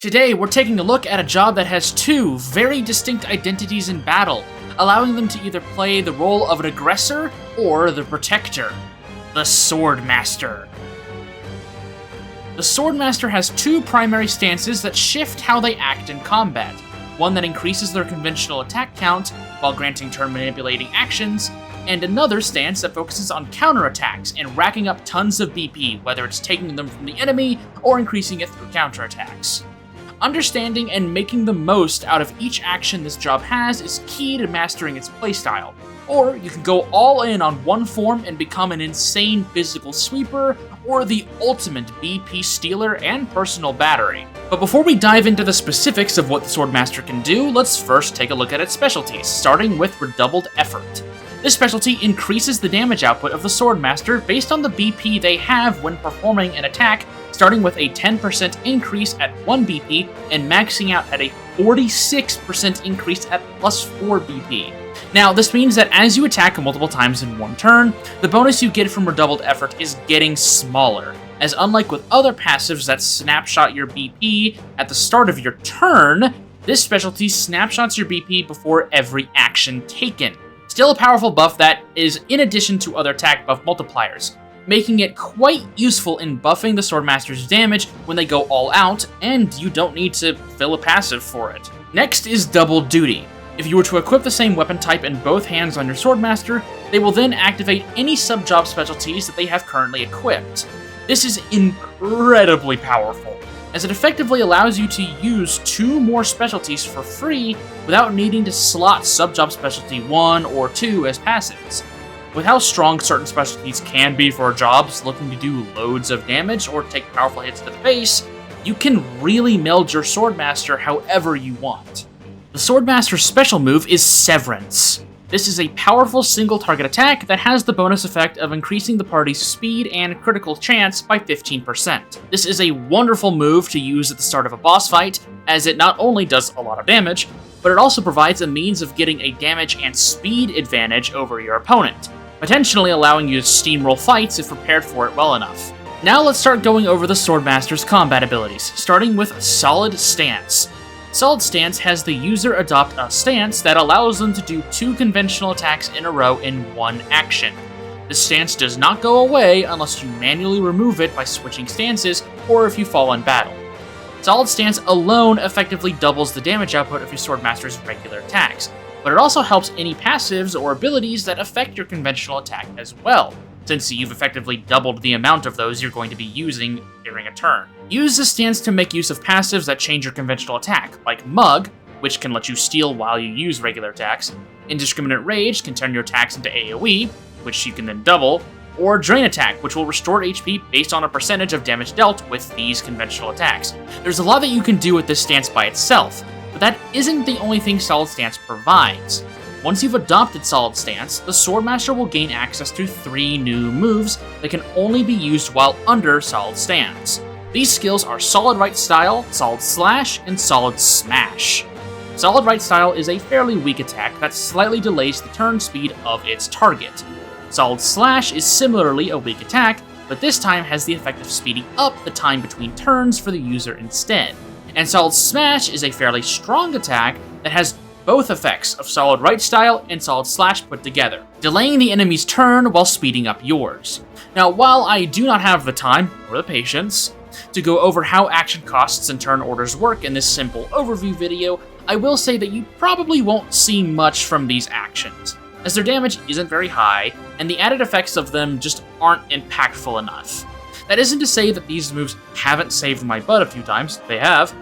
Today, we're taking a look at a job that has two very distinct identities in battle, allowing them to either play the role of an aggressor or the protector. The Swordmaster. The Swordmaster has two primary stances that shift how they act in combat. One that increases their conventional attack count while granting turn manipulating actions, and another stance that focuses on counterattacks and racking up tons of BP, whether it's taking them from the enemy or increasing it through counterattacks. Understanding and making the most out of each action this job has is key to mastering its playstyle. Or you can go all in on one form and become an insane physical sweeper, or the ultimate BP stealer and personal battery. But before we dive into the specifics of what the Swordmaster can do, let's first take a look at its specialties, starting with Redoubled Effort. This specialty increases the damage output of the Swordmaster based on the BP they have when performing an attack, starting with a 10% increase at 1 BP and maxing out at a 46% increase at plus 4 BP. Now, this means that as you attack multiple times in one turn, the bonus you get from Redoubled Effort is getting smaller, as unlike with other passives that snapshot your BP at the start of your turn, this specialty snapshots your BP before every action taken. Still a powerful buff that is in addition to other attack buff multipliers, making it quite useful in buffing the Swordmaster's damage when they go all out, and you don't need to fill a passive for it. Next is Double Duty. If you were to equip the same weapon type in both hands on your Swordmaster, they will then activate any sub-job specialties that they have currently equipped. This is incredibly powerful, as it effectively allows you to use two more specialties for free without needing to slot sub-job specialty 1 or 2 as passives. With how strong certain specialties can be for jobs looking to do loads of damage or take powerful hits to the face, you can really meld your Swordmaster however you want. The Swordmaster's special move is Severance. This is a powerful single target attack that has the bonus effect of increasing the party's speed and critical chance by 15%. This is a wonderful move to use at the start of a boss fight, as it not only does a lot of damage, but it also provides a means of getting a damage and speed advantage over your opponent, potentially allowing you to steamroll fights if prepared for it well enough. Now let's start going over the Swordmaster's combat abilities, starting with Solid Stance. Solid Stance has the user adopt a stance that allows them to do two conventional attacks in a row in one action. This stance does not go away unless you manually remove it by switching stances or if you fall in battle. Solid Stance alone effectively doubles the damage output of your Swordmaster's regular attacks, but it also helps any passives or abilities that affect your conventional attack as well, since you've effectively doubled the amount of those you're going to be using during a turn. Use this stance to make use of passives that change your conventional attack, like Mug, which can let you steal while you use regular attacks, Indiscriminate Rage can turn your attacks into AoE, which you can then double, or Drain Attack, which will restore HP based on a percentage of damage dealt with these conventional attacks. There's a lot that you can do with this stance by itself, but that isn't the only thing Solid Stance provides. Once you've adopted Solid Stance, the Swordmaster will gain access to 3 new moves that can only be used while under Solid Stance. These skills are Solid Right Style, Solid Slash, and Solid Smash. Solid Right Style is a fairly weak attack that slightly delays the turn speed of its target. Solid Slash is similarly a weak attack, but this time has the effect of speeding up the time between turns for the user instead. And Solid Smash is a fairly strong attack that has both effects of Solid Right Style and Solid Slash put together, delaying the enemy's turn while speeding up yours. Now, while I do not have the time or the patience to go over how action costs and turn orders work in this simple overview video, I will say that you probably won't see much from these actions, as their damage isn't very high, and the added effects of them just aren't impactful enough. That isn't to say that these moves haven't saved my butt a few times, they have,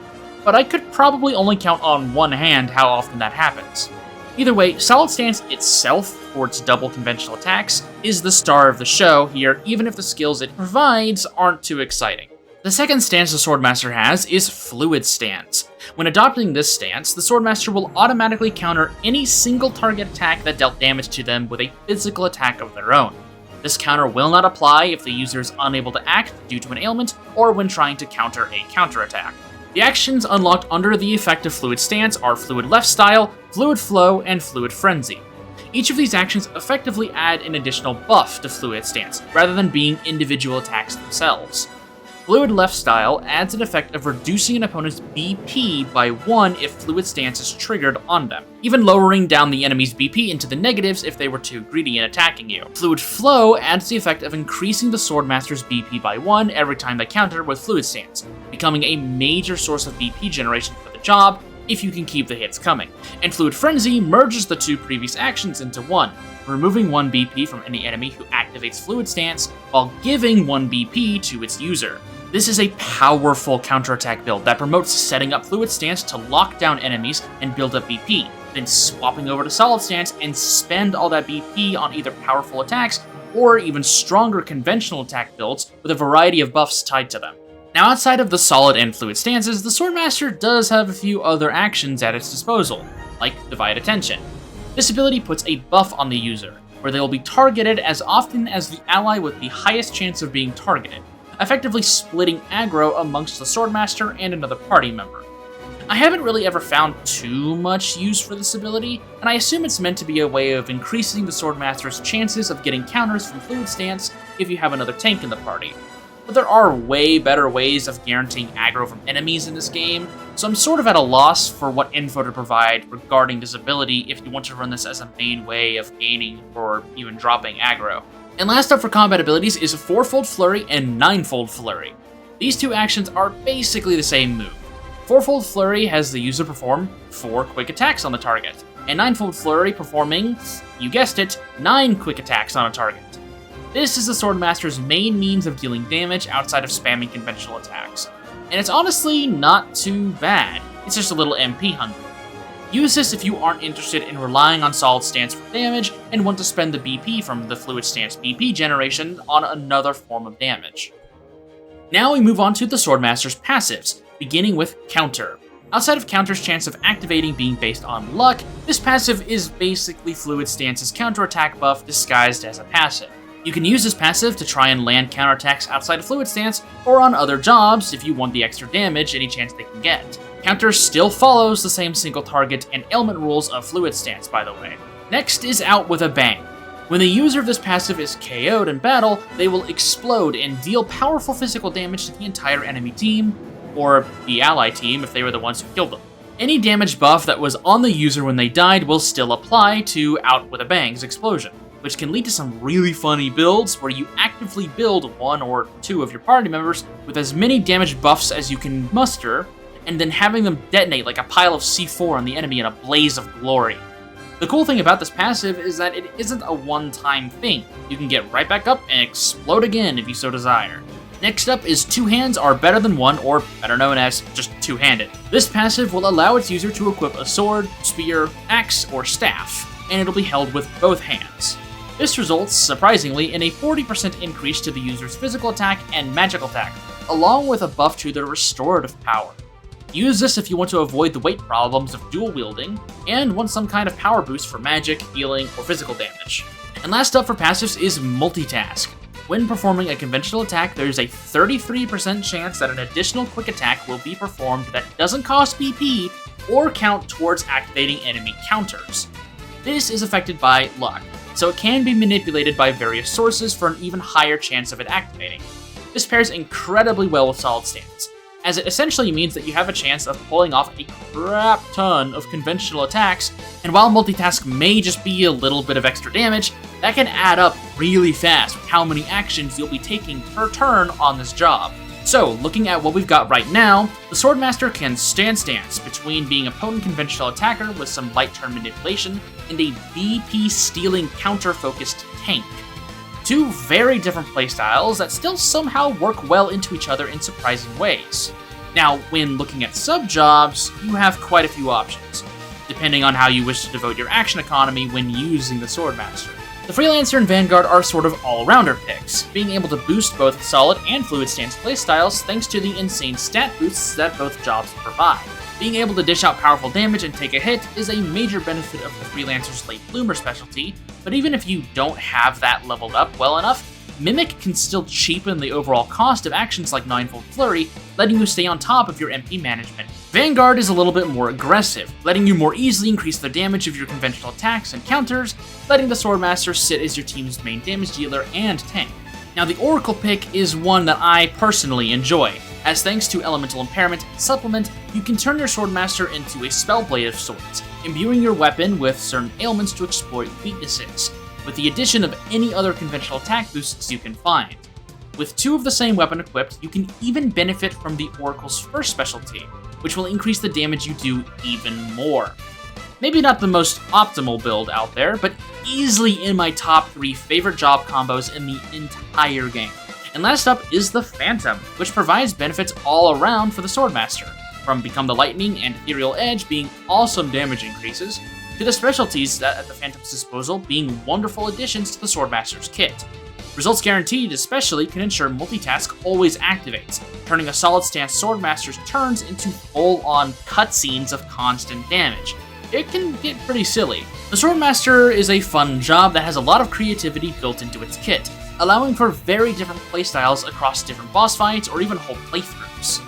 but I could probably only count on one hand how often that happens. Either way, Solid Stance itself, for its double conventional attacks, is the star of the show here, even if the skills it provides aren't too exciting. The second stance the Swordmaster has is Fluid Stance. When adopting this stance, the Swordmaster will automatically counter any single target attack that dealt damage to them with a physical attack of their own. This counter will not apply if the user is unable to act due to an ailment or when trying to counter a counterattack. The actions unlocked under the effect of Fluid Stance are Fluid Left Style, Fluid Flow, and Fluid Frenzy. Each of these actions effectively add an additional buff to Fluid Stance, rather than being individual attacks themselves. Fluid Left style adds an effect of reducing an opponent's BP by 1 if Fluid Stance is triggered on them, even lowering down the enemy's BP into the negatives if they were too greedy in attacking you. Fluid Flow adds the effect of increasing the Swordmaster's BP by 1 every time they counter with Fluid Stance, becoming a major source of BP generation for the job if you can keep the hits coming. And Fluid Frenzy merges the two previous actions into one, removing 1 BP from any enemy who activates Fluid Stance while giving 1 BP to its user. This is a powerful counterattack build that promotes setting up Fluid Stance to lock down enemies and build up BP, then swapping over to Solid Stance and spend all that BP on either powerful attacks or even stronger conventional attack builds with a variety of buffs tied to them. Now, outside of the Solid and Fluid Stances, the Swordmaster does have a few other actions at its disposal, like Divide Attention. This ability puts a buff on the user, where they will be targeted as often as the ally with the highest chance of being targeted, effectively splitting aggro amongst the Swordmaster and another party member. I haven't really ever found too much use for this ability, and I assume it's meant to be a way of increasing the Swordmaster's chances of getting counters from Fluid Stance if you have another tank in the party. But there are way better ways of guaranteeing aggro from enemies in this game, so I'm sort of at a loss for what info to provide regarding this ability if you want to run this as a main way of gaining or even dropping aggro. And last up for combat abilities is 4-fold Flurry and 9-fold Flurry. These two actions are basically the same move. 4-fold Flurry has the user perform 4 quick attacks on the target, and 9-fold Flurry performing, you guessed it, 9 quick attacks on a target. This is the Swordmaster's main means of dealing damage outside of spamming conventional attacks, and it's honestly not too bad. It's just a little MP hungry. Use this if you aren't interested in relying on Solid Stance for damage and want to spend the BP from the Fluid Stance BP generation on another form of damage. Now we move on to the Swordmaster's passives, beginning with Counter. Outside of Counter's chance of activating being based on luck, this passive is basically Fluid Stance's counterattack buff disguised as a passive. You can use this passive to try and land counterattacks outside of Fluid Stance or on other jobs if you want the extra damage any chance they can get. Counter still follows the same single target and ailment rules of Fluid Stance, by the way. Next is Out with a Bang. When the user of this passive is KO'd in battle, they will explode and deal powerful physical damage to the entire enemy team, or the ally team if they were the ones who killed them. Any damage buff that was on the user when they died will still apply to Out with a Bang's explosion, which can lead to some really funny builds where you actively build 1 or 2 of your party members with as many damage buffs as you can muster, and then having them detonate like a pile of C4 on the enemy in a blaze of glory. The cool thing about this passive is that it isn't a one-time thing. You can get right back up and explode again if you so desire. Next up is Two Hands Are Better Than One, or better known as just two-handed. This passive will allow its user to equip a sword, spear, axe, or staff, and it'll be held with both hands. This results, surprisingly, in a 40% increase to the user's physical attack and magical attack, along with a buff to their restorative power. Use this if you want to avoid the weight problems of dual wielding, and want some kind of power boost for magic, healing, or physical damage. And last up for passives is Multitask. When performing a conventional attack, there is a 33% chance that an additional quick attack will be performed that doesn't cost BP or count towards activating enemy counters. This is affected by luck, so it can be manipulated by various sources for an even higher chance of it activating. This pairs incredibly well with Solid Stance, as it essentially means that you have a chance of pulling off a crap ton of conventional attacks, and while Multitask may just be a little bit of extra damage, that can add up really fast with how many actions you'll be taking per turn on this job. So, looking at what we've got right now, the Swordmaster can stand stance between being a potent conventional attacker with some light turn manipulation and a BP stealing counter-focused tank. Two very different playstyles that still somehow work well into each other in surprising ways. Now, when looking at sub-jobs, you have quite a few options, depending on how you wish to devote your action economy when using the Swordmaster. The Freelancer and Vanguard are sort of all-rounder picks, being able to boost both Solid and Fluid Stance playstyles thanks to the insane stat boosts that both jobs provide. Being able to dish out powerful damage and take a hit is a major benefit of the Freelancer's Late Bloomer specialty, but even if you don't have that leveled up well enough, Mimic can still cheapen the overall cost of actions like 9-fold Flurry, letting you stay on top of your MP management. Vanguard is a little bit more aggressive, letting you more easily increase the damage of your conventional attacks and counters, letting the Swordmaster sit as your team's main damage dealer and tank. Now, the Oracle pick is one that I personally enjoy, as thanks to Elemental Impairment Supplement, you can turn your Swordmaster into a Spellblade of sorts, imbuing your weapon with certain ailments to exploit weaknesses, with the addition of any other conventional attack boosts you can find. With 2 of the same weapon equipped, you can even benefit from the Oracle's first specialty, which will increase the damage you do even more. Maybe not the most optimal build out there, but easily in my top 3 favorite job combos in the entire game. And last up is the Phantom, which provides benefits all around for the Swordmaster, from Become the Lightning and Ethereal Edge being awesome damage increases, to the specialties at the Phantom's disposal being wonderful additions to the Swordmaster's kit. Results Guaranteed especially can ensure multitask always activates, turning a solid stance Swordmaster's turns into full-on cutscenes of constant damage. It can get pretty silly. The Swordmaster is a fun job that has a lot of creativity built into its kit, allowing for very different playstyles across different boss fights or even whole playthroughs.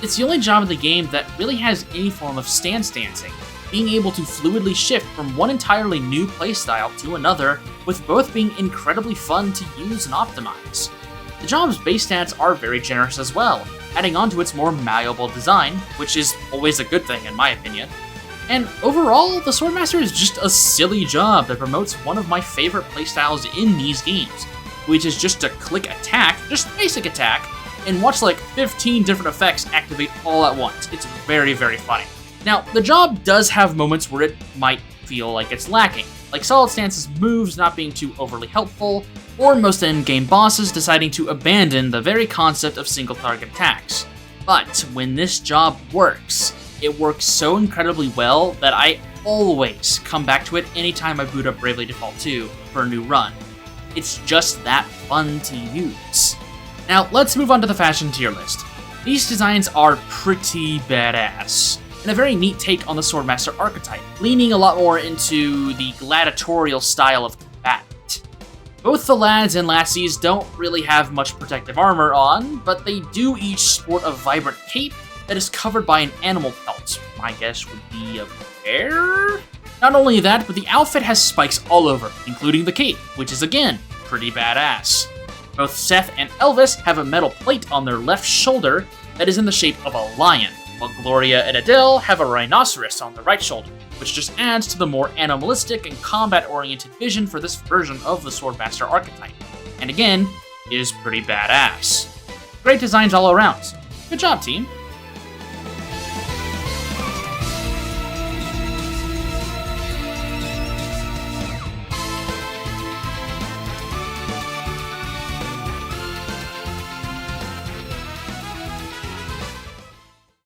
It's the only job in the game that really has any form of stance dancing, being able to fluidly shift from one entirely new playstyle to another, with both being incredibly fun to use and optimize. The job's base stats are very generous as well, adding on to its more malleable design, which is always a good thing in my opinion. And overall, the Swordmaster is just a silly job that promotes one of my favorite playstyles in these games, which is just to click attack, just basic attack, and watch like 15 different effects activate all at once. It's very, very funny. Now, the job does have moments where it might feel like it's lacking, like Solid Stance's moves not being too overly helpful, or most endgame bosses deciding to abandon the very concept of single target attacks. But when this job works, it works so incredibly well that I always come back to it anytime I boot up Bravely Default 2 for a new run. It's just that fun to use. Now, let's move on to the fashion tier list. These designs are pretty badass, and a very neat take on the Swordmaster archetype, leaning a lot more into the gladiatorial style of combat. Both the lads and lassies don't really have much protective armor on, but they do each sport a vibrant cape that is covered by an animal pelt. My guess would be a bear? Not only that, but the outfit has spikes all over, including the cape, which is again, pretty badass. Both Seth and Elvis have a metal plate on their left shoulder that is in the shape of a lion, while Gloria and Adele have a rhinoceros on their right shoulder, which just adds to the more animalistic and combat-oriented vision for this version of the Swordmaster archetype, and again, is pretty badass. Great designs all around. Good job, team!